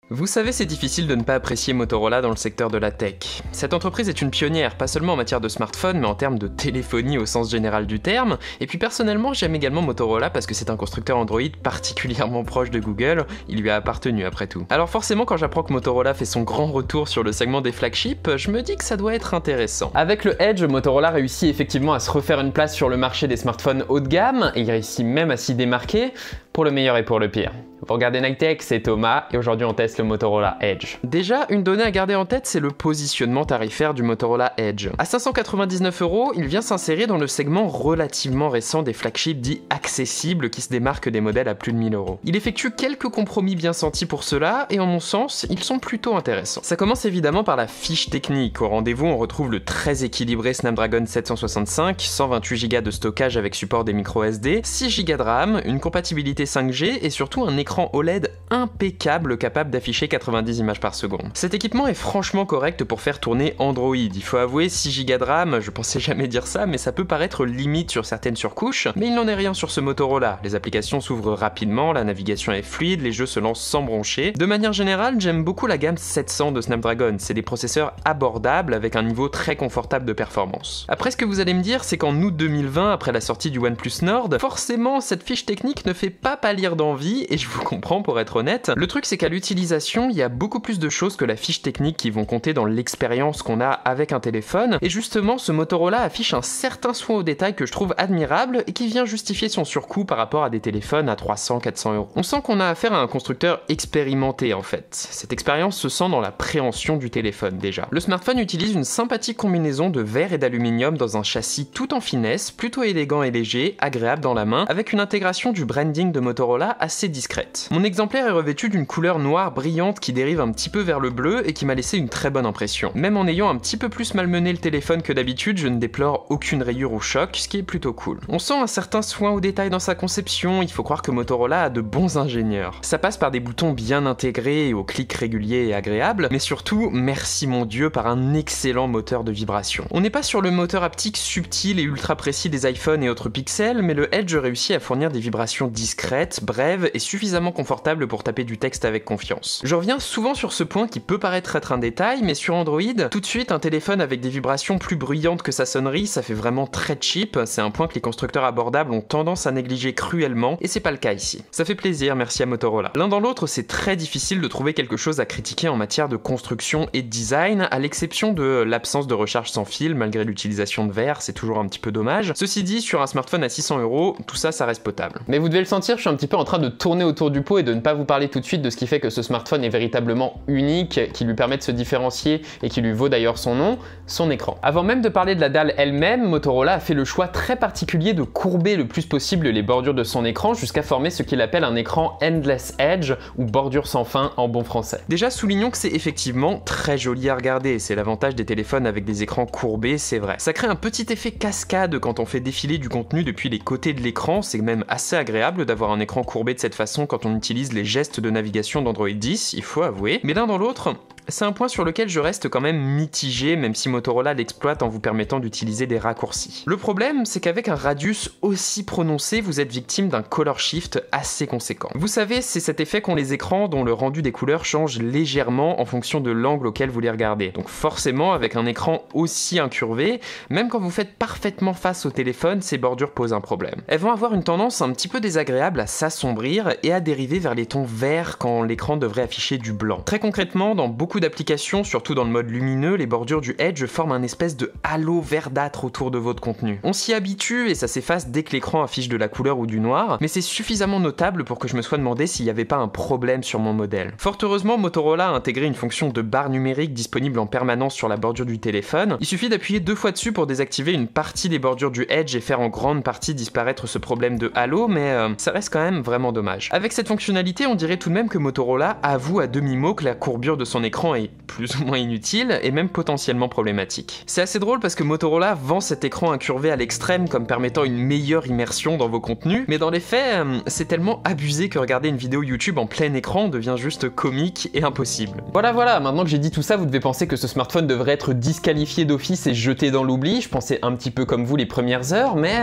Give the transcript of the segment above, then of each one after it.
Vous savez, c'est difficile de ne pas apprécier Motorola dans le secteur de la tech. Cette entreprise est une pionnière, pas seulement en matière de smartphone, mais en termes de téléphonie au sens général du terme. Et puis personnellement, j'aime également Motorola parce que c'est un constructeur Android particulièrement proche de Google, il lui a appartenu après tout. Alors forcément, quand j'apprends que Motorola fait son grand retour sur le segment des flagships, je me dis que ça doit être intéressant. Avec le Edge, Motorola réussit effectivement à se refaire une place sur le marché des smartphones haut de gamme, et il réussit même à s'y démarquer, pour le meilleur et pour le pire. Vous regardez Nightech, c'est Thomas, et aujourd'hui on teste le Motorola Edge. Déjà, une donnée à garder en tête, c'est le positionnement tarifaire du Motorola Edge. À 599 €, il vient s'insérer dans le segment relativement récent des flagships dits accessibles qui se démarquent des modèles à plus de 1000 €. Il effectue quelques compromis bien sentis pour cela, et en mon sens, ils sont plutôt intéressants. Ça commence évidemment par la fiche technique. Au rendez-vous, on retrouve le très équilibré Snapdragon 765, 128 Go de stockage avec support des micro SD, 6 Go de RAM, une compatibilité 5G et surtout un écran OLED impeccable capable d'afficher 90 images par seconde. Cet équipement est franchement correct pour faire tourner Android. Il faut avouer, 6 Go de RAM, je pensais jamais dire ça, mais ça peut paraître limite sur certaines surcouches, mais il n'en est rien sur ce Motorola. Les applications s'ouvrent rapidement, la navigation est fluide, les jeux se lancent sans broncher. De manière générale, j'aime beaucoup la gamme 700 de Snapdragon. C'est des processeurs abordables avec un niveau très confortable de performance. Après, ce que vous allez me dire, c'est qu'en août 2020, après la sortie du OnePlus Nord, forcément, cette fiche technique ne fait pas pâlir d'envie, et je vous comprends pour être honnête. Le truc, c'est qu'à l'utilisation, il y a beaucoup plus de choses que la fiche technique qui vont compter dans l'expérience qu'on a avec un téléphone, et justement, ce Motorola affiche un certain soin au détail que je trouve admirable et qui vient justifier son surcoût par rapport à des téléphones à 300-400 €. On sent qu'on a affaire à un constructeur expérimenté en fait. Cette expérience se sent dans la préhension du téléphone déjà. Le smartphone utilise une sympathique combinaison de verre et d'aluminium dans un châssis tout en finesse, plutôt élégant et léger, agréable dans la main, avec une intégration du branding de Motorola assez discrète. Mon exemplaire est revêtu d'une couleur noire brillante qui dérive un petit peu vers le bleu et qui m'a laissé une très bonne impression. Même en ayant un petit peu plus malmené le téléphone que d'habitude, je ne déplore aucune rayure ou choc, ce qui est plutôt cool. On sent un certain soin au détail dans sa conception, il faut croire que Motorola a de bons ingénieurs. Ça passe par des boutons bien intégrés et aux clics réguliers et agréables, mais surtout, merci mon Dieu, par un excellent moteur de vibration. On n'est pas sur le moteur haptique subtil et ultra précis des iPhones et autres pixels, mais le Edge réussit à fournir des vibrations discrètes, brèves et suffisamment confortables pour taper du texte avec confiance. Je reviens souvent sur ce point qui peut paraître être un détail, mais sur Android, tout de suite un téléphone avec des vibrations plus bruyantes que sa sonnerie, ça fait vraiment très cheap, c'est un point que les constructeurs abordables ont tendance à négliger cruellement, et c'est pas le cas ici. Ça fait plaisir, merci à Motorola. L'un dans l'autre, c'est très difficile de trouver quelque chose à critiquer en matière de construction et de design, à l'exception de l'absence de recharge sans fil, malgré l'utilisation de verre, c'est toujours un petit peu dommage. Ceci dit, sur un smartphone à 600 €, tout ça, ça reste potable. Mais vous devez le sentir, je suis un petit peu en train de tourner autour du pot et de ne pas vous parler tout de suite de ce qui fait que ce smartphone est véritablement unique, qui lui permet de se différencier et qui lui vaut d'ailleurs son nom, son écran. Avant même de parler de la dalle elle-même, Motorola a fait le choix très particulier de courber le plus possible les bordures de son écran jusqu'à former ce qu'il appelle un écran Endless Edge ou bordure sans fin en bon français. Déjà, soulignons que c'est effectivement très joli à regarder, c'est l'avantage des téléphones avec des écrans courbés, c'est vrai. Ça crée un petit effet cascade quand on fait défiler du contenu depuis les côtés de l'écran, c'est même assez agréable d'avoir un écran courbé de cette façon quand on utilise les gestes de navigation d'Android 10, il faut avouer. Mais l'un dans l'autre, c'est un point sur lequel je reste quand même mitigé, même si Motorola l'exploite en vous permettant d'utiliser des raccourcis. Le problème, c'est qu'avec un radius aussi prononcé, vous êtes victime d'un color shift assez conséquent. Vous savez, c'est cet effet qu'ont les écrans dont le rendu des couleurs change légèrement en fonction de l'angle auquel vous les regardez. Donc forcément, avec un écran aussi incurvé, même quand vous faites parfaitement face au téléphone, ces bordures posent un problème. Elles vont avoir une tendance un petit peu désagréable à s'assombrir et à dériver vers les tons verts quand l'écran devrait afficher du blanc. Très concrètement, dans beaucoup d'applications, surtout dans le mode lumineux, les bordures du Edge forment un espèce de halo verdâtre autour de votre contenu. On s'y habitue et ça s'efface dès que l'écran affiche de la couleur ou du noir, mais c'est suffisamment notable pour que je me sois demandé s'il n'y avait pas un problème sur mon modèle. Fort heureusement, Motorola a intégré une fonction de barre numérique disponible en permanence sur la bordure du téléphone. Il suffit d'appuyer 2 fois dessus pour désactiver une partie des bordures du Edge et faire en grande partie disparaître ce problème de halo, mais ça reste quand même vraiment dommage. Avec cette fonctionnalité, on dirait tout de même que Motorola avoue à demi-mot que la courbure de son écran écran est plus ou moins inutile et même potentiellement problématique. C'est assez drôle parce que Motorola vend cet écran incurvé à l'extrême comme permettant une meilleure immersion dans vos contenus, mais dans les faits, c'est tellement abusé que regarder une vidéo YouTube en plein écran devient juste comique et impossible. Voilà, maintenant que j'ai dit tout ça, vous devez penser que ce smartphone devrait être disqualifié d'office et jeté dans l'oubli. Je pensais un petit peu comme vous les premières heures, mais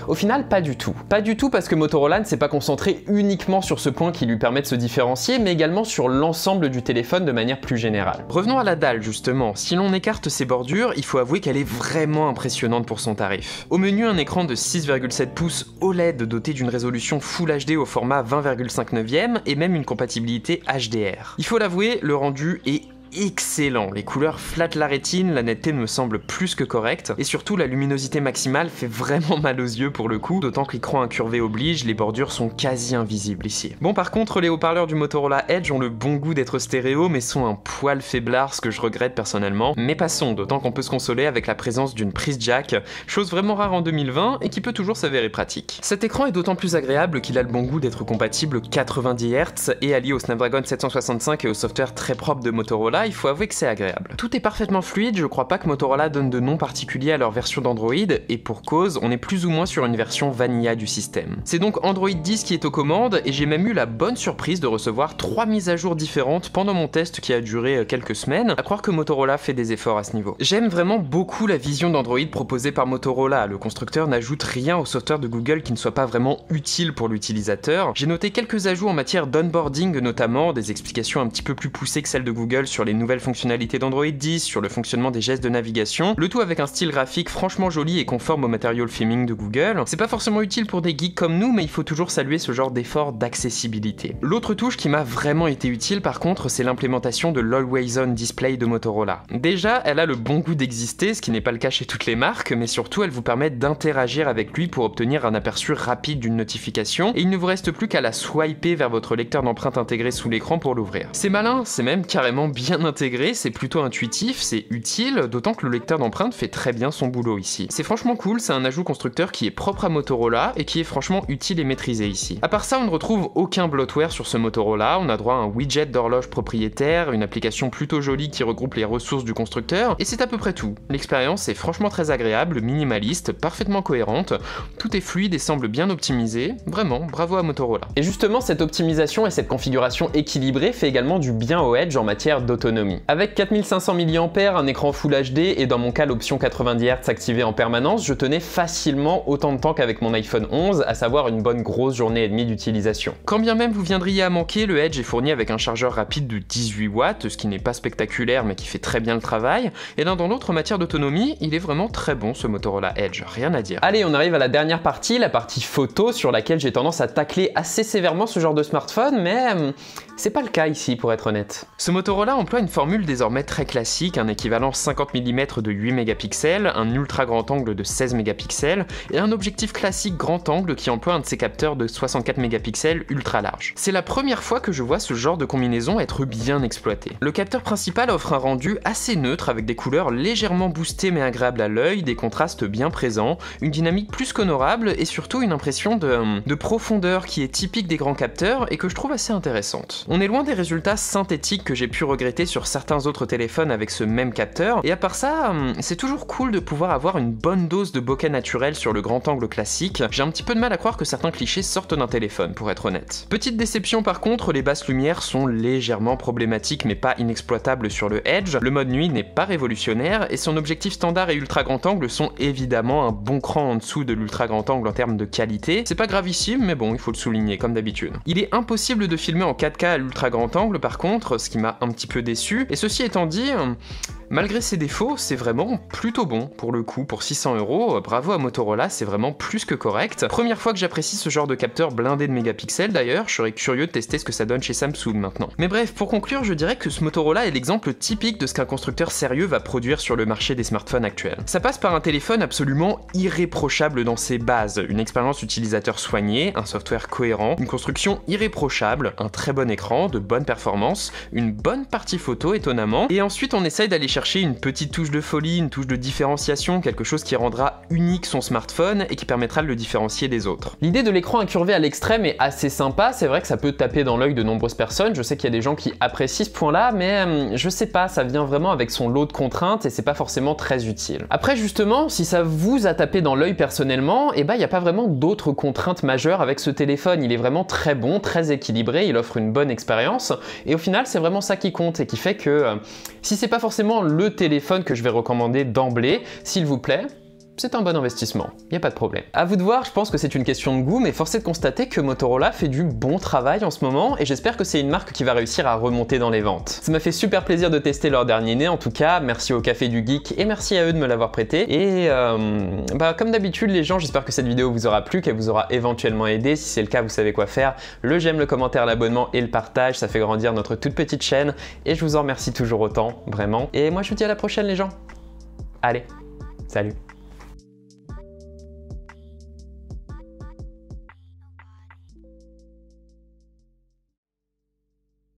au final, pas du tout. Pas du tout parce que Motorola ne s'est pas concentré uniquement sur ce point qui lui permet de se différencier, mais également sur l'ensemble du téléphone de manière plus générale. Revenons à la dalle justement. Si l'on écarte ses bordures, il faut avouer qu'elle est vraiment impressionnante pour son tarif. Au menu, un écran de 6,7 pouces OLED doté d'une résolution Full HD au format 20,5 neuvième et même une compatibilité HDR. Il faut l'avouer, le rendu est excellent. Les couleurs flattent la rétine, la netteté me semble plus que correcte, et surtout la luminosité maximale fait vraiment mal aux yeux pour le coup, d'autant que l'écran incurvé oblige, les bordures sont quasi invisibles ici. Bon, par contre, les haut-parleurs du Motorola Edge ont le bon goût d'être stéréo, mais sont un poil faiblards, ce que je regrette personnellement. Mais passons, d'autant qu'on peut se consoler avec la présence d'une prise jack, chose vraiment rare en 2020 et qui peut toujours s'avérer pratique. Cet écran est d'autant plus agréable qu'il a le bon goût d'être compatible 90 Hz et allié au Snapdragon 765 et au software très propre de Motorola, il faut avouer que c'est agréable. Tout est parfaitement fluide, je crois pas que Motorola donne de nom particulier à leur version d'Android, et pour cause, on est plus ou moins sur une version vanilla du système. C'est donc Android 10 qui est aux commandes, et j'ai même eu la bonne surprise de recevoir 3 mises à jour différentes pendant mon test qui a duré quelques semaines, à croire que Motorola fait des efforts à ce niveau. J'aime vraiment beaucoup la vision d'Android proposée par Motorola, le constructeur n'ajoute rien au software de Google qui ne soit pas vraiment utile pour l'utilisateur. J'ai noté quelques ajouts en matière d'onboarding notamment, des explications un petit peu plus poussées que celles de Google sur les nouvelles fonctionnalités d'Android 10, sur le fonctionnement des gestes de navigation, le tout avec un style graphique franchement joli et conforme au matériel theming de Google. C'est pas forcément utile pour des geeks comme nous, mais il faut toujours saluer ce genre d'effort d'accessibilité. L'autre touche qui m'a vraiment été utile par contre, c'est l'implémentation de l'Always On Display de Motorola. Déjà, elle a le bon goût d'exister, ce qui n'est pas le cas chez toutes les marques, mais surtout elle vous permet d'interagir avec lui pour obtenir un aperçu rapide d'une notification, et il ne vous reste plus qu'à la swiper vers votre lecteur d'empreintes intégré sous l'écran pour l'ouvrir. C'est malin, c'est même carrément bien intégré, c'est plutôt intuitif, c'est utile, d'autant que le lecteur d'empreintes fait très bien son boulot ici. C'est franchement cool, c'est un ajout constructeur qui est propre à Motorola et qui est franchement utile et maîtrisé ici. À part ça, on ne retrouve aucun bloatware sur ce Motorola, on a droit à un widget d'horloge propriétaire, une application plutôt jolie qui regroupe les ressources du constructeur, et c'est à peu près tout. L'expérience est franchement très agréable, minimaliste, parfaitement cohérente, tout est fluide et semble bien optimisé, vraiment, bravo à Motorola. Et justement, cette optimisation et cette configuration équilibrée fait également du bien au Edge en matière d'autonomie. Avec 4500 mAh, un écran Full HD et dans mon cas l'option 90 Hz activée en permanence, je tenais facilement autant de temps qu'avec mon iPhone 11, à savoir une bonne grosse journée et demie d'utilisation. Quand bien même vous viendriez à manquer, le Edge est fourni avec un chargeur rapide de 18 watts, ce qui n'est pas spectaculaire mais qui fait très bien le travail, et l'un dans l'autre en matière d'autonomie, il est vraiment très bon ce Motorola Edge, rien à dire. Allez, on arrive à la dernière partie, la partie photo, sur laquelle j'ai tendance à tacler assez sévèrement ce genre de smartphone, mais c'est pas le cas ici pour être honnête. Ce Motorola emploie une formule désormais très classique, un équivalent 50 mm de 8 mégapixels, un ultra grand angle de 16 mégapixels et un objectif classique grand angle qui emploie un de ses capteurs de 64 mégapixels ultra large. C'est la première fois que je vois ce genre de combinaison être bien exploité. Le capteur principal offre un rendu assez neutre avec des couleurs légèrement boostées mais agréables à l'œil, des contrastes bien présents, une dynamique plus qu'honorable et surtout une impression de profondeur qui est typique des grands capteurs et que je trouve assez intéressante. On est loin des résultats synthétiques que j'ai pu regretter sur certains autres téléphones avec ce même capteur, et à part ça, c'est toujours cool de pouvoir avoir une bonne dose de bokeh naturel sur le grand angle classique. J'ai un petit peu de mal à croire que certains clichés sortent d'un téléphone, pour être honnête. Petite déception par contre, les basses lumières sont légèrement problématiques mais pas inexploitables sur le Edge, le mode nuit n'est pas révolutionnaire, et son objectif standard et ultra grand angle sont évidemment un bon cran en dessous de l'ultra grand angle en termes de qualité. C'est pas gravissime, mais bon, il faut le souligner comme d'habitude. Il est impossible de filmer en 4K à l'ultra grand angle par contre, ce qui m'a un petit peu déçu, et ceci étant dit, malgré ses défauts, c'est vraiment plutôt bon pour le coup. Pour 600 €, bravo à Motorola, c'est vraiment plus que correct. Première fois que j'apprécie ce genre de capteur blindé de mégapixels d'ailleurs, je serais curieux de tester ce que ça donne chez Samsung maintenant. Mais bref, pour conclure, je dirais que ce Motorola est l'exemple typique de ce qu'un constructeur sérieux va produire sur le marché des smartphones actuels. Ça passe par un téléphone absolument irréprochable dans ses bases, une expérience utilisateur soignée, un software cohérent, une construction irréprochable, un très bon écran, de bonnes performances, une bonne partie photo étonnamment, et ensuite on essaye d'aller chercher chercher une petite touche de folie, une touche de différenciation, quelque chose qui rendra unique son smartphone et qui permettra de le différencier des autres. L'idée de l'écran incurvé à l'extrême est assez sympa, c'est vrai que ça peut taper dans l'œil de nombreuses personnes, je sais qu'il y a des gens qui apprécient ce point-là, mais je sais pas, ça vient vraiment avec son lot de contraintes et c'est pas forcément très utile. Après justement, si ça vous a tapé dans l'œil personnellement, il n'y a pas vraiment d'autres contraintes majeures avec ce téléphone, il est vraiment très bon, très équilibré, il offre une bonne expérience, et au final c'est vraiment ça qui compte et qui fait que si c'est pas forcément le téléphone que je vais recommander d'emblée, s'il vous plaît, c'est un bon investissement, il n'y a pas de problème. À vous de voir, je pense que c'est une question de goût, mais force est de constater que Motorola fait du bon travail en ce moment, et j'espère que c'est une marque qui va réussir à remonter dans les ventes. Ça m'a fait super plaisir de tester leur dernier né, en tout cas, merci au Café du Geek, et merci à eux de me l'avoir prêté, et comme d'habitude les gens, j'espère que cette vidéo vous aura plu, qu'elle vous aura éventuellement aidé, si c'est le cas vous savez quoi faire, le j'aime, le commentaire, l'abonnement et le partage, ça fait grandir notre toute petite chaîne, et je vous en remercie toujours autant, vraiment, et moi je vous dis à la prochaine les gens. Allez, salut.